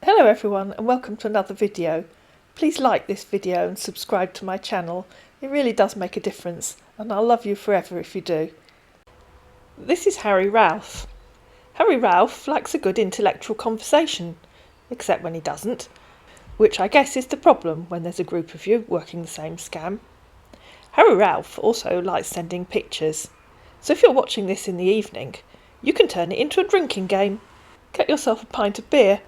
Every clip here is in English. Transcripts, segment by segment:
Hello everyone and welcome to another video. Please like this video and subscribe to my channel. It really does make a difference and I'll love you forever if you do. This is Harry Ralph. Harry Ralph likes a good intellectual conversation, except when he doesn't, which I guess is the problem when there's a group of you working the same scam. Harry Ralph also likes sending pictures, so if you're watching this in the evening, you can turn it into a drinking game. Get yourself a pint of beer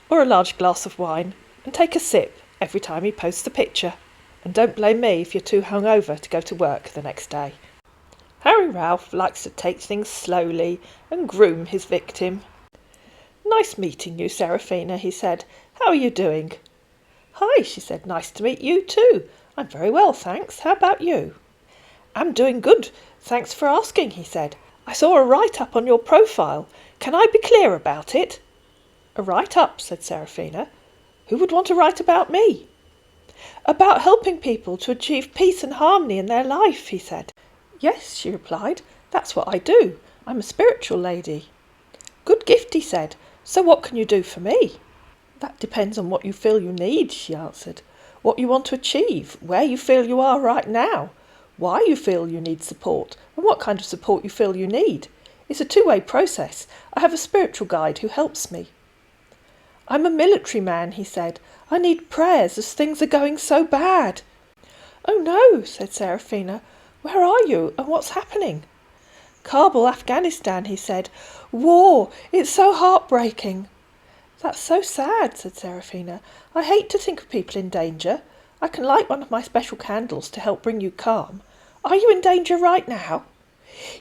or a large glass of wine and take a sip every time he posts a picture. And don't blame me if you're too hungover to go to work the next day. Harry Ralph likes to take things slowly and groom his victim. "Nice meeting you, Seraphina," he said. "How are you doing?" "Hi," she said. "Nice to meet you too. I'm very well, thanks. How about you?" "I'm doing good. Thanks for asking," he said. "I saw a write-up on your profile. Can I be clear about it?" "A write-up," said Seraphina. "Who would want to write about me?" "About helping people to achieve peace and harmony in their life," he said. "Yes," she replied. "That's what I do. I'm a spiritual lady." "Good gift," he said. "So what can you do for me?" "That depends on what you feel you need," she answered. "What you want to achieve, where you feel you are right now, why you feel you need support, and what kind of support you feel you need. It's a two-way process. I have a spiritual guide who helps me." "I'm a military man," he said. "I need prayers as things are going so bad." "Oh no," said Seraphina. "Where are you and what's happening?" "Kabul, Afghanistan," he said. "War, it's so heartbreaking." "That's so sad," said Seraphina. "I hate to think of people in danger. I can light one of my special candles to help bring you calm. Are you in danger right now?"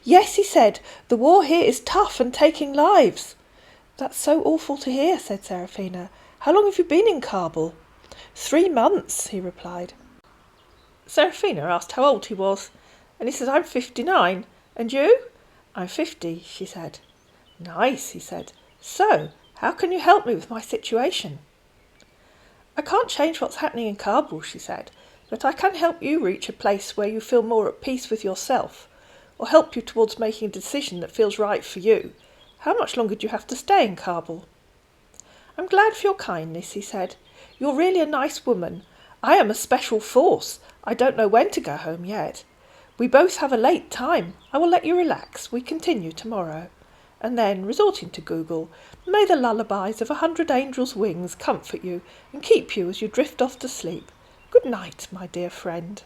"Yes," he said. "The war here is tough and taking lives." "That's so awful to hear," said Seraphina. "How long have you been in Kabul?" "3 months," he replied. Seraphina asked how old he was, and he said, "I'm 59. And you?" "I'm 50, she said. "Nice," he said. "So, how can you help me with my situation?" "I can't change what's happening in Kabul," she said, "but I can help you reach a place where you feel more at peace with yourself, or help you towards making a decision that feels right for you. How much longer do you have to stay in Kabul?" "I'm glad for your kindness," he said. "You're really a nice woman. I am a special force. I don't know when to go home yet. We both have a late time. I will let you relax. We continue tomorrow." And then, resorting to Google, "May the lullabies of 100 angels' wings comfort you and keep you as you drift off to sleep. Good night, my dear friend."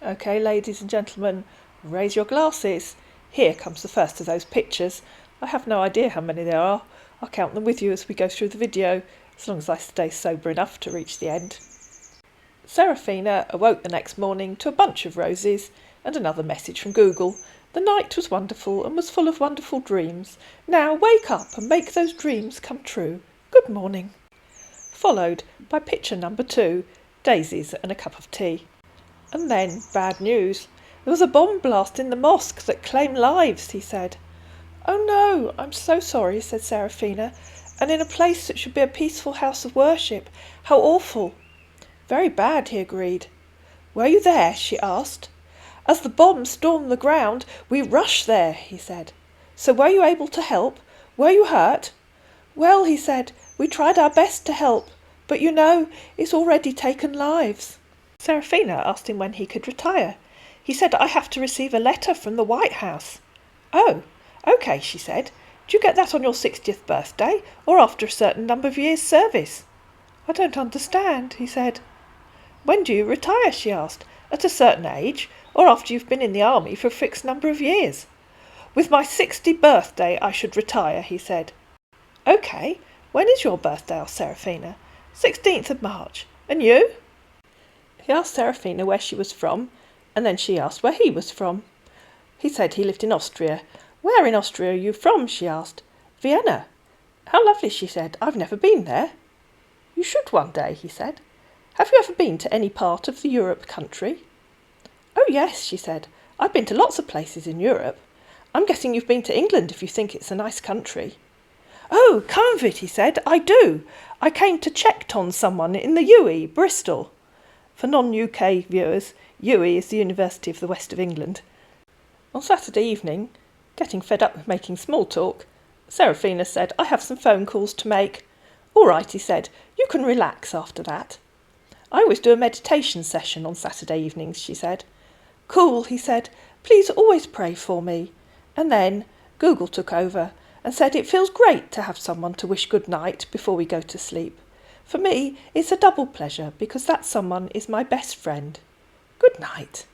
Okay, ladies and gentlemen, raise your glasses. Here comes the first of those pictures. I have no idea how many there are. I'll count them with you as we go through the video, as long as I stay sober enough to reach the end. Seraphina awoke the next morning to a bunch of roses and another message from Google. The night was wonderful and was full of wonderful dreams. Now wake up and make those dreams come true. Good morning. Followed by picture number 2, daisies and a cup of tea. And then bad news. There was a bomb blast in the mosque that claimed lives, he said. "Oh no, I'm so sorry," said Seraphina. "And in a place that should be a peaceful house of worship. How awful." "Very bad," he agreed. "Were you there?" she asked. "As the bomb stormed the ground, we rushed there," he said. "So were you able to help? Were you hurt?" "Well," he said, "we tried our best to help, but you know, it's already taken lives." Seraphina asked him when he could retire. He said, "I have to receive a letter from the White House." "Oh, okay," she said. "Do you get that on your 60th birthday or after a certain number of years' service?" "I don't understand," he said. "When do you retire?" she asked. "At a certain age, or after you've been in the army for a fixed number of years?" "With my 60th birthday I should retire," he said. "Okay, when is your birthday?" asked Seraphina. 16th of March. "And you?" He asked Seraphina where she was from, and then she asked where he was from. He said he lived in Austria. "Where in Austria are you from?" she asked. "Vienna." "How lovely," she said. "I've never been there." "You should one day," he said. "Have you ever been to any part of the Europe country?" "Oh yes," she said. "I've been to lots of places in Europe. I'm guessing you've been to England if you think it's a nice country." "Oh, come of it," he said. "I do. I came to check on someone in the UE, Bristol." For non-UK viewers, UE is the University of the West of England. On Saturday evening, getting fed up with making small talk, Seraphina said, "I have some phone calls to make." "All right," he said, "you can relax after that." "I always do a meditation session on Saturday evenings," she said. "Cool," he said, "please always pray for me." And then Google took over and said it feels great to have someone to wish good night before we go to sleep. For me, it's a double pleasure because that someone is my best friend. Good night.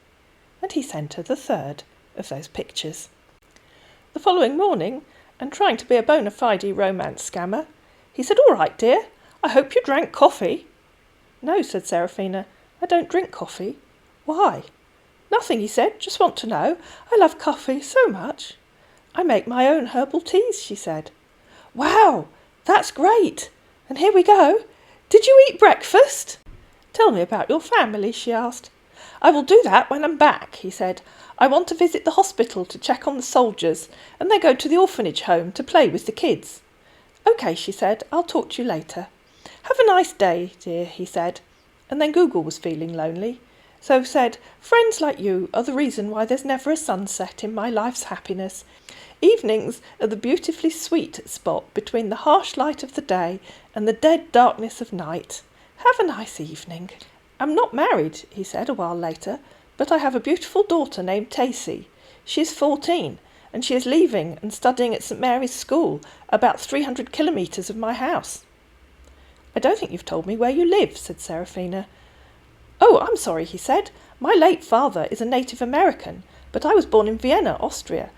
And he sent her the third of those pictures. The following morning, and trying to be a bona fide romance scammer, he said, "All right, dear, I hope you drank coffee." "No," said Seraphina, "I don't drink coffee." "Why?" "Nothing," he said, "just want to know. I love coffee so much." "I make my own herbal teas," she said. "Wow, that's great. And here we go. Did you eat breakfast?" "Tell me about your family," she asked. "I will do that when I'm back," he said. "I want to visit the hospital to check on the soldiers, and then go to the orphanage home to play with the kids." "OK," she said, "I'll talk to you later." "Have a nice day, dear," he said. And then Google was feeling lonely, so said, "Friends like you are the reason why there's never a sunset in my life's happiness. Evenings are the beautifully sweet spot between the harsh light of the day and the dead darkness of night. Have a nice evening." "I'm not married," he said a while later, "but I have a beautiful daughter named Tacy. She is 14, and she is leaving and studying at St Mary's School, about 300 kilometres of my house." "I don't think you've told me where you live," said Seraphina. "Oh, I'm sorry," he said. "My late father is a native American, but I was born in Vienna, Austria.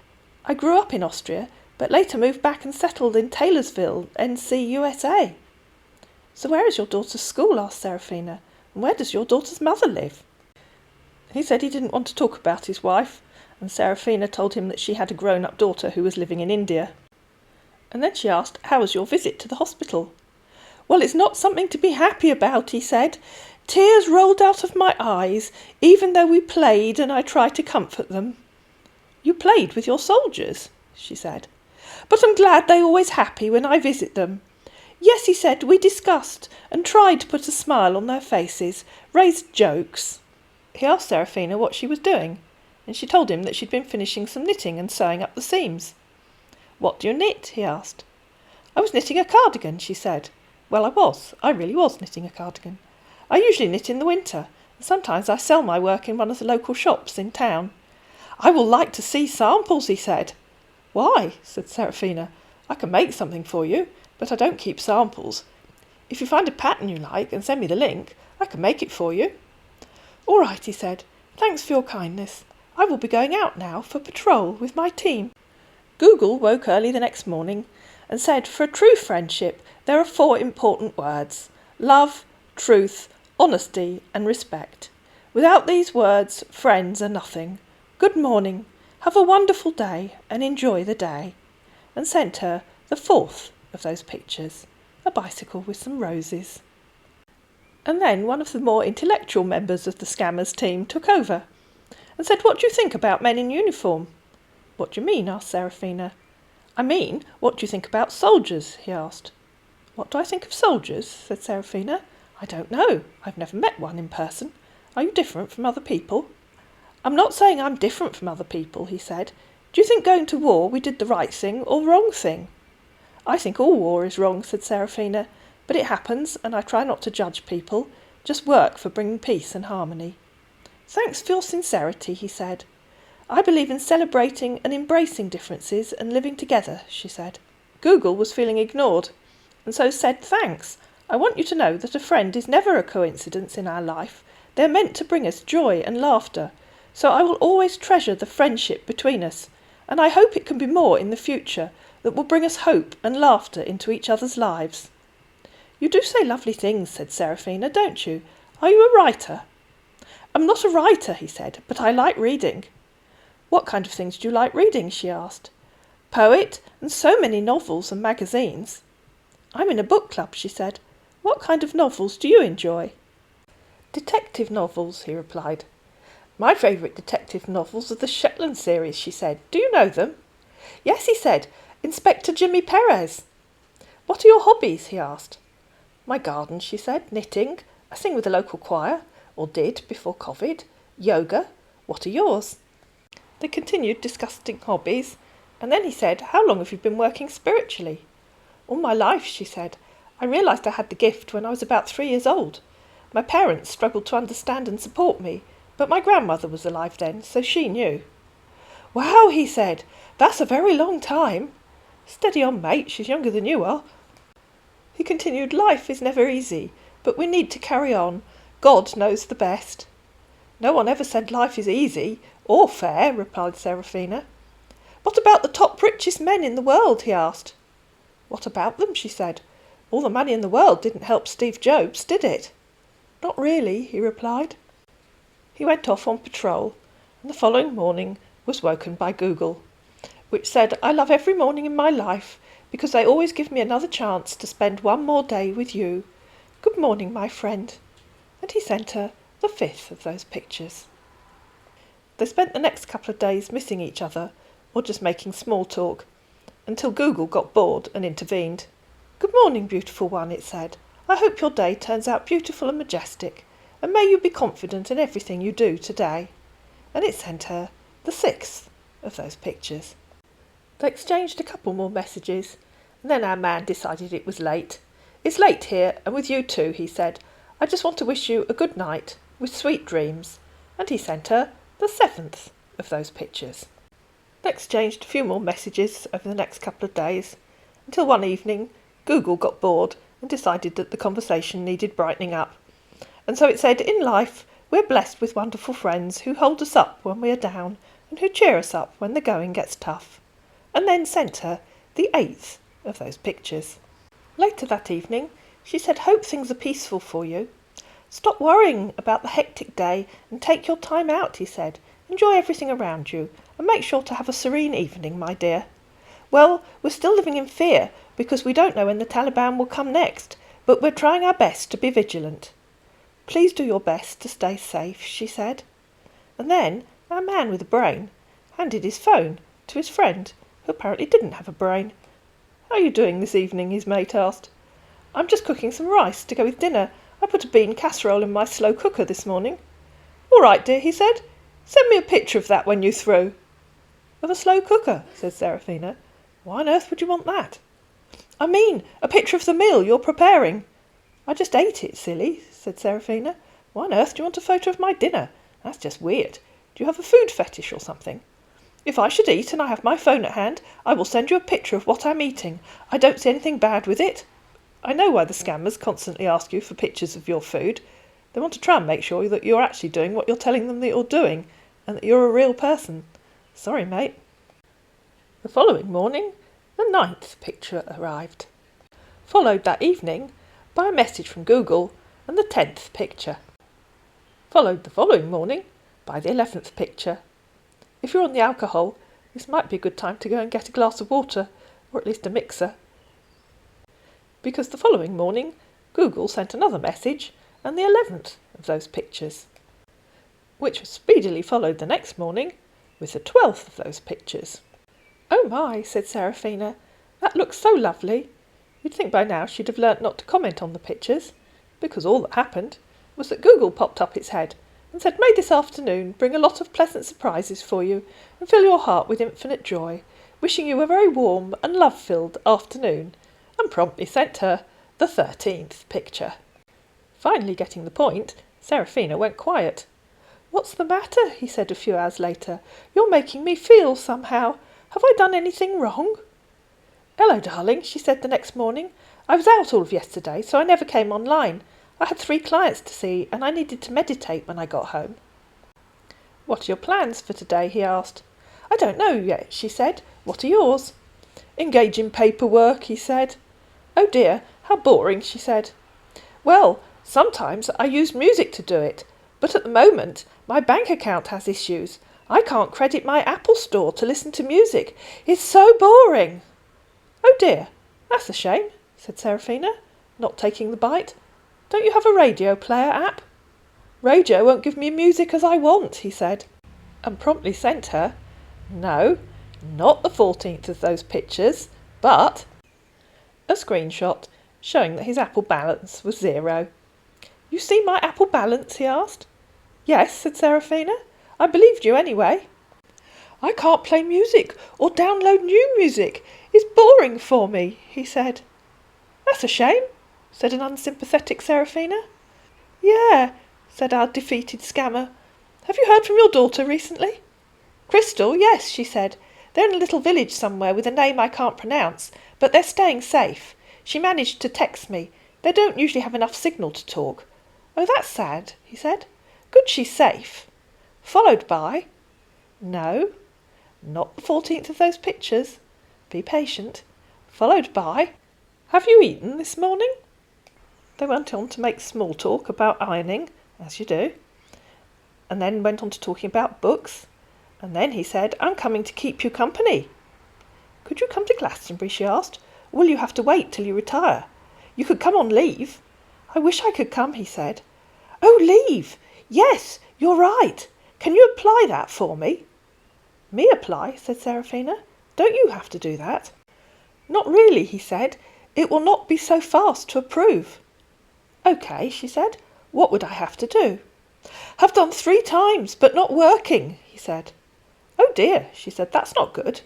I grew up in Austria, but later moved back and settled in Taylorsville, NC, USA." "So where is your daughter's school?" asked Seraphina. "And where does your daughter's mother live?" He said he didn't want to talk about his wife, and Seraphina told him that she had a grown-up daughter who was living in India. And then she asked, "How was your visit to the hospital?" "Well, it's not something to be happy about," he said. "Tears rolled out of my eyes, even though we played and I tried to comfort them." "You played with your soldiers?" she said. "But I'm glad they're always happy when I visit them." "Yes," he said, "we discussed and tried to put a smile on their faces, raised jokes." He asked Seraphina what she was doing, and she told him that she'd been finishing some knitting and sewing up the seams. "What do you knit?" he asked. "I was knitting a cardigan," she said. "Well, I really was knitting a cardigan. I usually knit in the winter, and sometimes I sell my work in one of the local shops in town." "I will like to see samples," he said. "Why?" said Seraphina. "I can make something for you, but I don't keep samples. If you find a pattern you like and send me the link, I can make it for you." "All right," he said. "Thanks for your kindness. I will be going out now for patrol with my team." Google woke early the next morning and said for a true friendship there are 4 important words: love, truth, honesty and respect. Without these words, friends are nothing. Good morning, have a wonderful day and enjoy the day. And sent her the 4th of those pictures, a bicycle with some roses. And then one of the more intellectual members of the scammers team took over and said, "What do you think about men in uniform?" "What do you mean?" asked Seraphina. "I mean, what do you think about soldiers?" he asked. "What do I think of soldiers?" said Seraphina. "I don't know. I've never met one in person. Are you different from other people?" "I'm not saying I'm different from other people," he said. "Do you think going to war we did the right thing or wrong thing?" "I think all war is wrong," said Seraphina, "but it happens and I try not to judge people, just work for bringing peace and harmony." "Thanks for your sincerity," he said. "I believe in celebrating and embracing differences and living together," she said. Google was feeling ignored and so said, "Thanks. I want you to know that a friend is never a coincidence in our life. They're meant to bring us joy and laughter. So I will always treasure the friendship between us, and I hope it can be more in the future that will bring us hope and laughter into each other's lives." "You do say lovely things," said Seraphina, "don't you? Are you a writer?" "I'm not a writer," he said, "but I like reading." "What kind of things do you like reading?" she asked. "Poet, and so many novels and magazines." "I'm in a book club," she said. "What kind of novels do you enjoy?" "Detective novels," he replied. "My favourite detective novels are the Shetland series," she said. "Do you know them?" "Yes," he said. "Inspector Jimmy Perez." "What are your hobbies?" he asked. "My garden," she said. "Knitting. I sing with a local choir, or did before COVID. Yoga. What are yours?" They continued discussing hobbies, and then he said, "How long have you been working spiritually?" "All my life," she said. I realised I had the gift when I was about 3 years old. My parents struggled to understand and support me, but my grandmother was alive then, so she knew. Wow, he said, that's a very long time. Steady on, mate, she's younger than you are. He continued, life is never easy, but we need to carry on. God knows the best. No one ever said life is easy, or fair, replied Seraphina. What about the top richest men in the world, he asked. What about them, she said. All the money in the world didn't help Steve Jobs, did it? Not really, he replied. He went off on patrol, and the following morning was woken by Google, which said, I love every morning in my life because they always give me another chance to spend one more day with you. Good morning, my friend. And he sent her the 5th of those pictures. They spent the next couple of days missing each other, or just making small talk, until Google got bored and intervened. Good morning, beautiful one, it said. I hope your day turns out beautiful and majestic, and may you be confident in everything you do today. And it sent her the 6th of those pictures. They exchanged a couple more messages, and then our man decided it was late. It's late here, and with you too, he said. I just want to wish you a good night, with sweet dreams. And he sent her the 7th of those pictures. They exchanged a few more messages over the next couple of days, until one evening Google got bored and decided that the conversation needed brightening up. And so it said, in life, we're blessed with wonderful friends who hold us up when we are down and who cheer us up when the going gets tough. And then sent her the 8th of those pictures. Later that evening, she said, hope things are peaceful for you. Stop worrying about the hectic day and take your time out, he said. Enjoy everything around you and make sure to have a serene evening, my dear. Well, we're still living in fear because we don't know when the Taliban will come next, but we're trying our best to be vigilant. Please do your best to stay safe, she said. And then our man with a brain handed his phone to his friend, who apparently didn't have a brain. How are you doing this evening? His mate asked. I'm just cooking some rice to go with dinner. I put a bean casserole in my slow cooker this morning. All right, dear, he said. Send me a picture of that when you're through. Of a slow cooker, said Seraphina. Why on earth would you want that? I mean, a picture of the meal you're preparing. I just ate it, silly, said Seraphina. Why on earth do you want a photo of my dinner? That's just weird. Do you have a food fetish or something? If I should eat and I have my phone at hand, I will send you a picture of what I'm eating. I don't see anything bad with it. I know why the scammers constantly ask you for pictures of your food. They want to try and make sure that you're actually doing what you're telling them that you're doing, and that you're a real person. Sorry, mate. The following morning, the 9th picture arrived, followed that evening by a message from Google and the 10th picture, followed the following morning by the 11th picture. If you're on the alcohol, this might be a good time to go and get a glass of water, or at least a mixer. Because the following morning, Google sent another message and the 11th of those pictures, which was speedily followed the next morning with the 12th of those pictures. Oh my, said Seraphina, that looks so lovely. You'd think by now she'd have learnt not to comment on the pictures, because all that happened was that Google popped up its head and said, may this afternoon bring a lot of pleasant surprises for you and fill your heart with infinite joy, wishing you a very warm and love-filled afternoon, and promptly sent her the 13th picture. Finally getting the point, Seraphina went quiet. What's the matter? He said a few hours later. You're making me feel somehow. Have I done anything wrong? Hello, darling, she said the next morning. I was out all of yesterday, so I never came online. I had 3 clients to see, and I needed to meditate when I got home. What are your plans for today? He asked. I don't know yet, she said. What are yours? Engage in paperwork, he said. Oh dear, how boring, she said. Well, sometimes I use music to do it, but at the moment my bank account has issues. I can't credit my Apple Store to listen to music. It's so boring. Oh dear, that's a shame, said Seraphina, not taking the bite. Don't you have a radio player app? Radio won't give me music as I want, he said, and promptly sent her, no, not the 14th of those pictures, but a screenshot showing that his Apple balance was 0. You see my Apple balance? He asked. Yes, said Seraphina. I believed you anyway. I can't play music or download new music. It's boring for me, he said. That's a shame, said an unsympathetic Seraphina. Yeah, said our defeated scammer. Have you heard from your daughter recently? Crystal, yes, she said. They're in a little village somewhere with a name I can't pronounce, but they're staying safe. She managed to text me. They don't usually have enough signal to talk. Oh, that's sad, he said. Good she's safe. Followed by... No, not the 14th of those pictures. Be patient. Followed by... Have you eaten this morning? They went on to make small talk about ironing, as you do, and then went on to talking about books, and then he said, I'm coming to keep you company. Could you come to Glastonbury, she asked, or will you have to wait till you retire? You could come on leave. I wish I could come, he said. Oh, leave! Yes, you're right. Can you apply that for me? Me apply, said Seraphina. Don't you have to do that? Not really, he said. It will not be so fast to approve. OK, she said. What would I have to do? Have done 3 times, but not working, he said. Oh dear, she said, that's not good.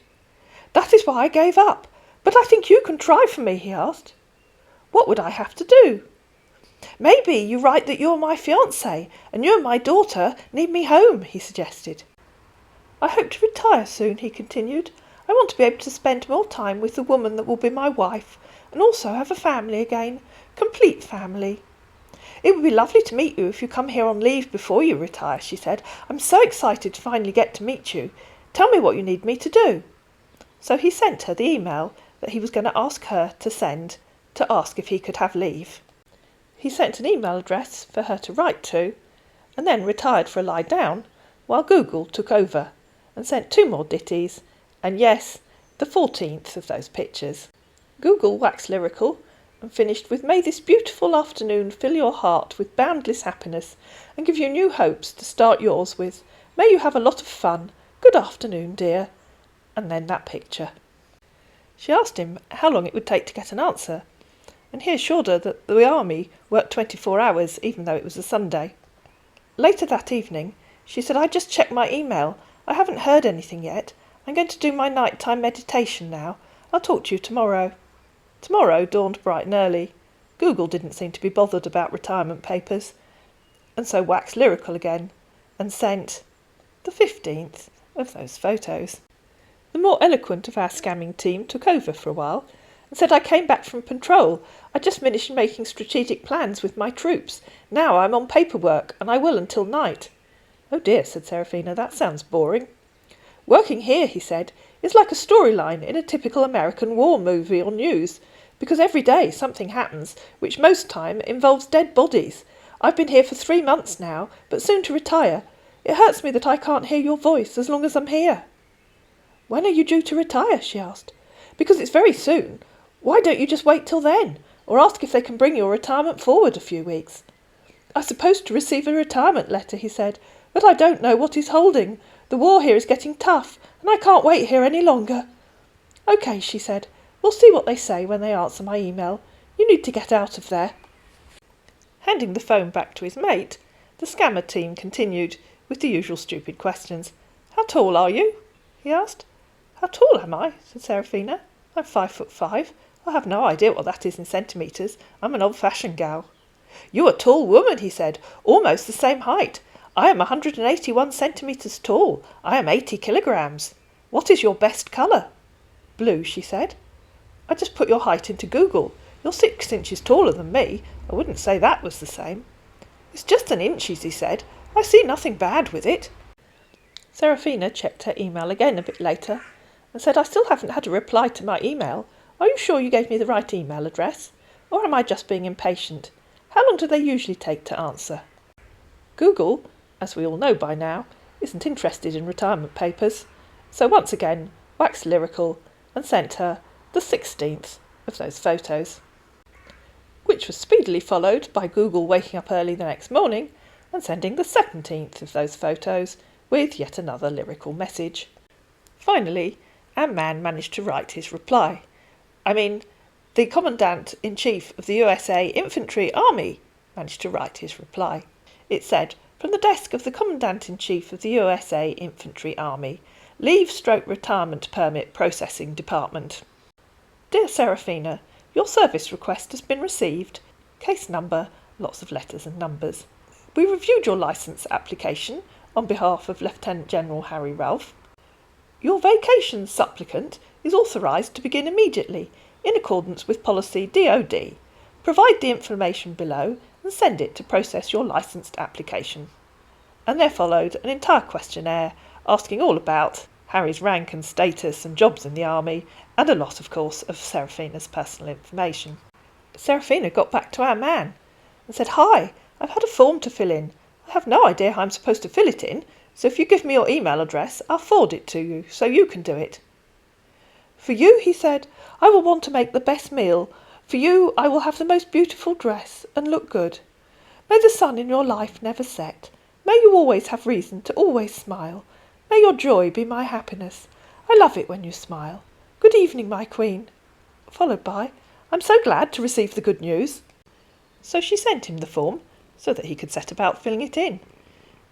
That is why I gave up. But I think you can try for me, he asked. What would I have to do? Maybe you write that you're my fiancé and you and my daughter need me home, he suggested. I hope to retire soon, he continued. I want to be able to spend more time with the woman that will be my wife and also have a family again, complete family. It would be lovely to meet you if you come here on leave before you retire, she said. I'm so excited to finally get to meet you. Tell me what you need me to do. So he sent her the email that he was going to ask her to send to ask if he could have leave. He sent an email address for her to write to and then retired for a lie down while Google took over and sent 2 more ditties and yes, the 14th of those pictures. Google waxed lyrical and finished with, may this beautiful afternoon fill your heart with boundless happiness and give you new hopes to start yours with. May you have a lot of fun. Good afternoon, dear. And then that picture. She asked him how long it would take to get an answer, and he assured her that the army worked 24 hours even though it was a Sunday. Later that evening, she said, I just checked my email. I haven't heard anything yet. I'm going to do my nighttime meditation now. I'll talk to you tomorrow. Tomorrow dawned bright and early. Google didn't seem to be bothered about retirement papers, and so waxed lyrical again, and sent the 15th of those photos. The more eloquent of our scamming team took over for a while, and said, I came back from patrol. I just finished making strategic plans with my troops. Now I'm on paperwork, and I will until night. Oh dear, said Seraphina, that sounds boring. Working here, he said, is like a storyline in a typical American war movie or news, because every day something happens which most time involves dead bodies. I've been here for 3 months now, but soon to retire. It hurts me that I can't hear your voice as long as I'm here. When are you due to retire? She asked. Because it's very soon. Why don't you just wait till then, or ask if they can bring your retirement forward a few weeks? I'm supposed to receive a retirement letter, he said, but I don't know what is holding. The war here is getting tough, and I can't wait here any longer. OK, she said. We'll see what they say when they answer my email. You need to get out of there. Handing the phone back to his mate, the scammer team continued with the usual stupid questions. How tall are you? He asked. How tall am I? Said Seraphina. I'm 5'5". I have no idea what that is in centimetres. I'm an old-fashioned gal. You're a tall woman, he said, almost the same height. I am 181 centimetres tall. I am 80 kilograms. What is your best colour? Blue, she said. I just put your height into Google. You're 6 inches taller than me. I wouldn't say that was the same. It's just an inches, he said. I see nothing bad with it. Seraphina checked her email again a bit later and said, I still haven't had a reply to my email. Are you sure you gave me the right email address? Or am I just being impatient? How long do they usually take to answer? Google, as we all know by now, isn't interested in retirement papers, so once again waxed lyrical and sent her the 16th of those photos, which was speedily followed by Google waking up early the next morning and sending the 17th of those photos with yet another lyrical message. Finally, our man managed to write his reply. The Commandant-in-Chief of the USA Infantry Army managed to write his reply. It said, from the desk of the Commandant-in-Chief of the USA Infantry Army, Leave/Retirement Permit Processing Department. Dear Seraphina, your service request has been received. case number, lots of letters and numbers. We reviewed your licence application on behalf of Lieutenant General Harry Ralph. Your vacation supplicant is authorised to begin immediately in accordance with policy DOD. Provide the information below and send it to process your licensed application. And there followed an entire questionnaire asking all about Harry's rank and status and jobs in the army, and a lot, of course, of Seraphina's personal information. Seraphina got back to our man and said, "Hi, I've had a form to fill in. I have no idea how I'm supposed to fill it in, so if you give me your email address, I'll forward it to you so you can do it." "For you," he said, "I will want to make the best meal. For you, I will have the most beautiful dress and look good. May the sun in your life never set. May you always have reason to always smile. May your joy be my happiness. I love it when you smile. Good evening, my queen." Followed by, "I'm so glad to receive the good news." So she sent him the form so that he could set about filling it in.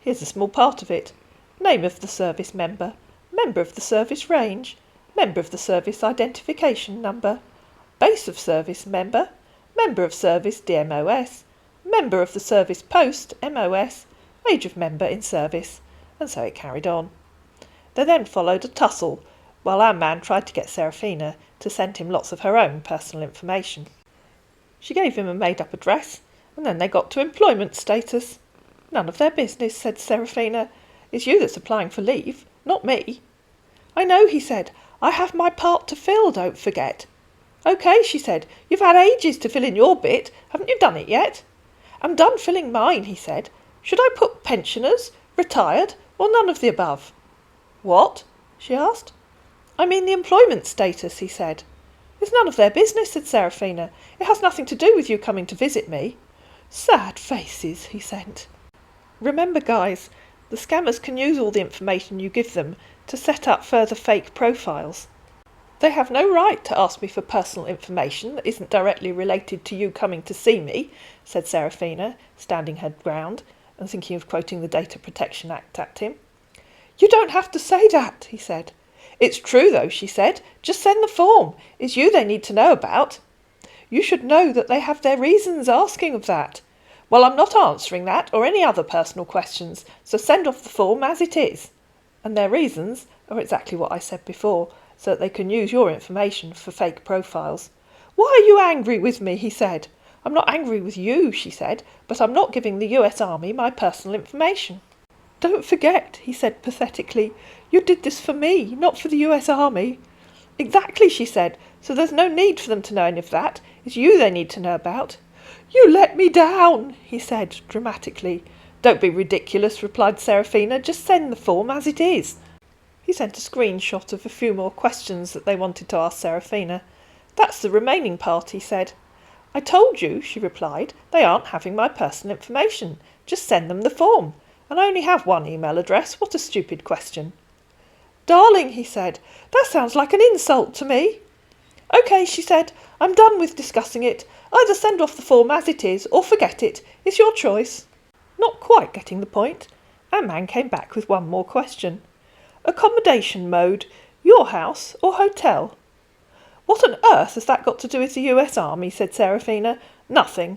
Here's a small part of it. Name of the service member, member of the service range, member of the service identification number, base of service member, member of service DMOS, member of the service post MOS, age of member in service, and so it carried on. There then followed a tussle, while our man tried to get Seraphina to send him lots of her own personal information. She gave him a made-up address, and then they got to employment status. "None of their business," said Seraphina. "It's you that's applying for leave, not me." "I know," he said. "I have my part to fill, don't forget." "OK," she said. "You've had ages to fill in your bit. Haven't you done it yet?" "I'm done filling mine," he said. "Should I put pensioners, retired, or none of the above?" "What?" she asked. "I mean the employment status," he said. "It's none of their business," said Seraphina. "It has nothing to do with you coming to visit me." Sad faces he sent. Remember, guys, the scammers can use all the information you give them to set up further fake profiles. They have no right to ask me for personal information that isn't directly related to you coming to see me, said Seraphina, standing her ground and thinking of quoting the Data Protection Act at him. "You don't have to say that," he said. "It's true, though," she said. "Just send the form. It's you they need to know about." "You should know that they have their reasons asking of that." "Well, I'm not answering that or any other personal questions, so send off the form as it is." And their reasons are exactly what I said before, so that they can use your information for fake profiles. "Why are you angry with me?" he said. "I'm not angry with you," she said, "but I'm not giving the US Army my personal information." "Don't forget," he said pathetically, "you did this for me, not for the US Army." "Exactly," she said, "so there's no need for them to know any of that. It's you they need to know about." "You let me down," he said dramatically. "Don't be ridiculous," replied Seraphina. "Just send the form as it is." He sent a screenshot of a few more questions that they wanted to ask Seraphina. "That's the remaining part," he said. "I told you," she replied, "they aren't having my personal information. Just send them the form. And I only have one email address. What a stupid question." "Darling," he said, "that sounds like an insult to me." "OK," she said, "I'm done with discussing it. Either send off the form as it is or forget it. It's your choice." Not quite getting the point, our man came back with one more question. "Accommodation mode, your house or hotel?" "What on earth has that got to do with the US Army?" said Seraphina. "Nothing."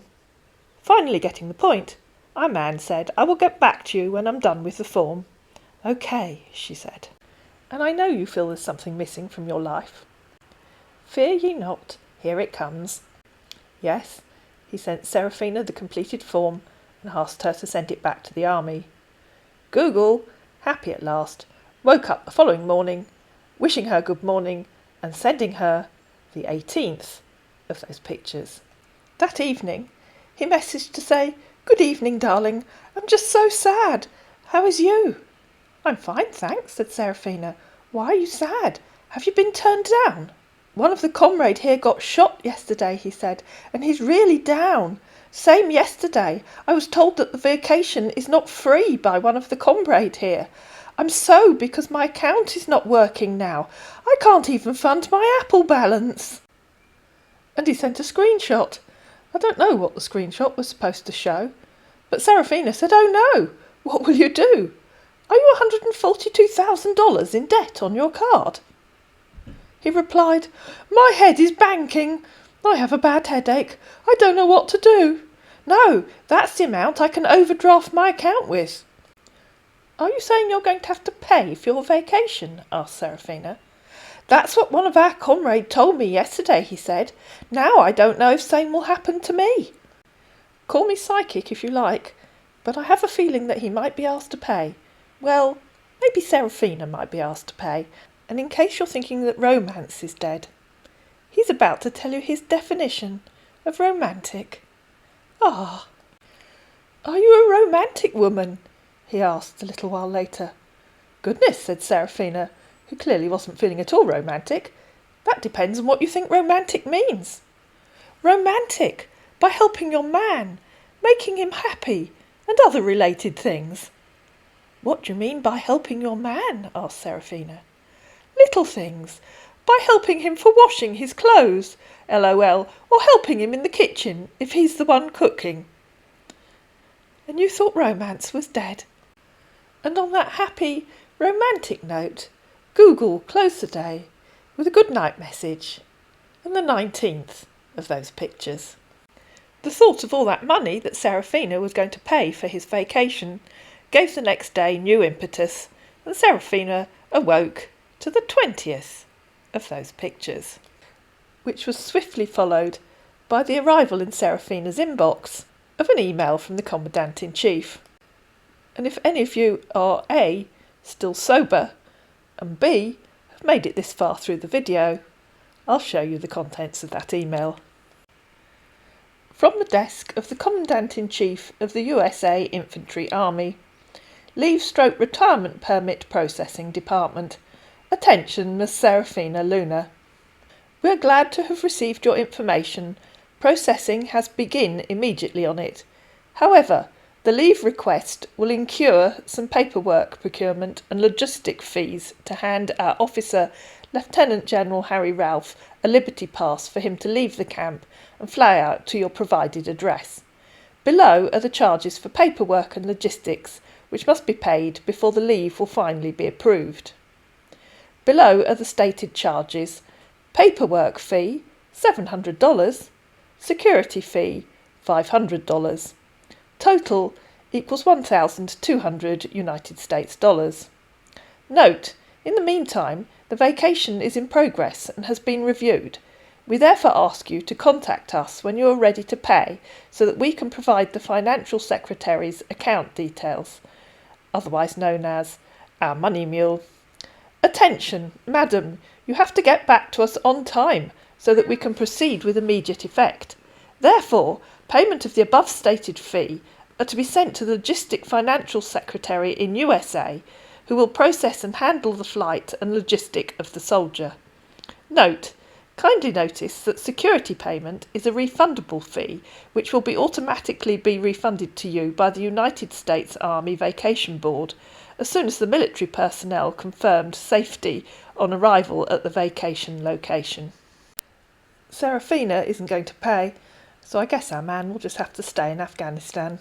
Finally getting the point, our man said, "I will get back to you when I'm done with the form." "OK," she said. "And I know you feel there's something missing from your life. Fear ye not, here it comes." Yes, he sent Seraphina the completed form and asked her to send it back to the army. Google, happy at last, woke up the following morning, wishing her good morning and sending her the 18th of those pictures. That evening, he messaged to say, "Good evening, darling. I'm just so sad. How is you?" "I'm fine, thanks," said Seraphina. "Why are you sad? Have you been turned down?" "One of the comrade here got shot yesterday," he said, "and he's really down. Same yesterday. I was told that the vacation is not free by one of the comrade here. I'm so because my account is not working now. I can't even fund my Apple balance." And he sent a screenshot. I don't know what the screenshot was supposed to show, but Seraphina said, "Oh no, what will you do? Are you $142,000 in debt on your card?" He replied, "My head is banking. I have a bad headache. I don't know what to do." No, that's the amount I can overdraft my account with. Are you saying you're going to have to pay for your vacation? Asked Seraphina. That's what one of our comrades told me yesterday, he said. Now I don't know if same will happen to me. Call me psychic if you like, but I have a feeling that he might be asked to pay. Well, maybe Seraphina might be asked to pay, and in case you're thinking that romance is dead, he's about to tell you his definition of romantic. Ah, are you a romantic woman? He asked a little while later. Goodness, said Seraphina, who clearly wasn't feeling at all romantic. That depends on what you think romantic means. Romantic, by helping your man, making him happy, and other related things. What do you mean by helping your man? Asked Seraphina. Little things, by helping him for washing his clothes, LOL, or helping him in the kitchen if he's the one cooking. And you thought romance was dead. And on that happy, romantic note, Google closed the day with a good night message and the 19th of those pictures. The thought of all that money that Seraphina was going to pay for his vacation gave the next day new impetus, and Seraphina awoke to the 20th of those pictures, which was swiftly followed by the arrival in Seraphina's inbox of an email from the Commandant-in-Chief. And if any of you are A, still sober, and B, have made it this far through the video, I'll show you the contents of that email. From the desk of the Commandant-in-Chief of the USA Infantry Army, Leave/Retirement Permit Processing Department. Attention, Ms. Seraphina Luna. We are glad to have received your information. Processing has begun immediately on it. However, the leave request will incur some paperwork, procurement and logistic fees to hand our officer, Lieutenant General Harry Ralph, a Liberty Pass for him to leave the camp and fly out to your provided address. Below are the charges for paperwork and logistics, which must be paid before the leave will finally be approved. Below are the stated charges: paperwork fee $700, security fee $500. Total equals $1,200 United States dollars. Note, in the meantime, the vacation is in progress and has been reviewed. We therefore ask you to contact us when you are ready to pay so that we can provide the Financial Secretary's account details, otherwise known as our money mule. Attention, madam, you have to get back to us on time so that we can proceed with immediate effect. Therefore, payment of the above stated fee are to be sent to the Logistic Financial Secretary in USA, who will process and handle the flight and logistic of the soldier. Note, kindly notice that security payment is a refundable fee which will be automatically be refunded to you by the United States Army Vacation Board as soon as the military personnel confirmed safety on arrival at the vacation location. Seraphina isn't going to pay, so I guess our man will just have to stay in Afghanistan.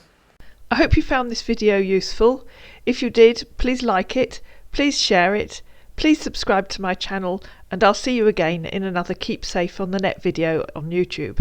I hope you found this video useful. If you did, please like it, please share it, please subscribe to my channel, and I'll see you again in another Keep Safe on the Net video on YouTube.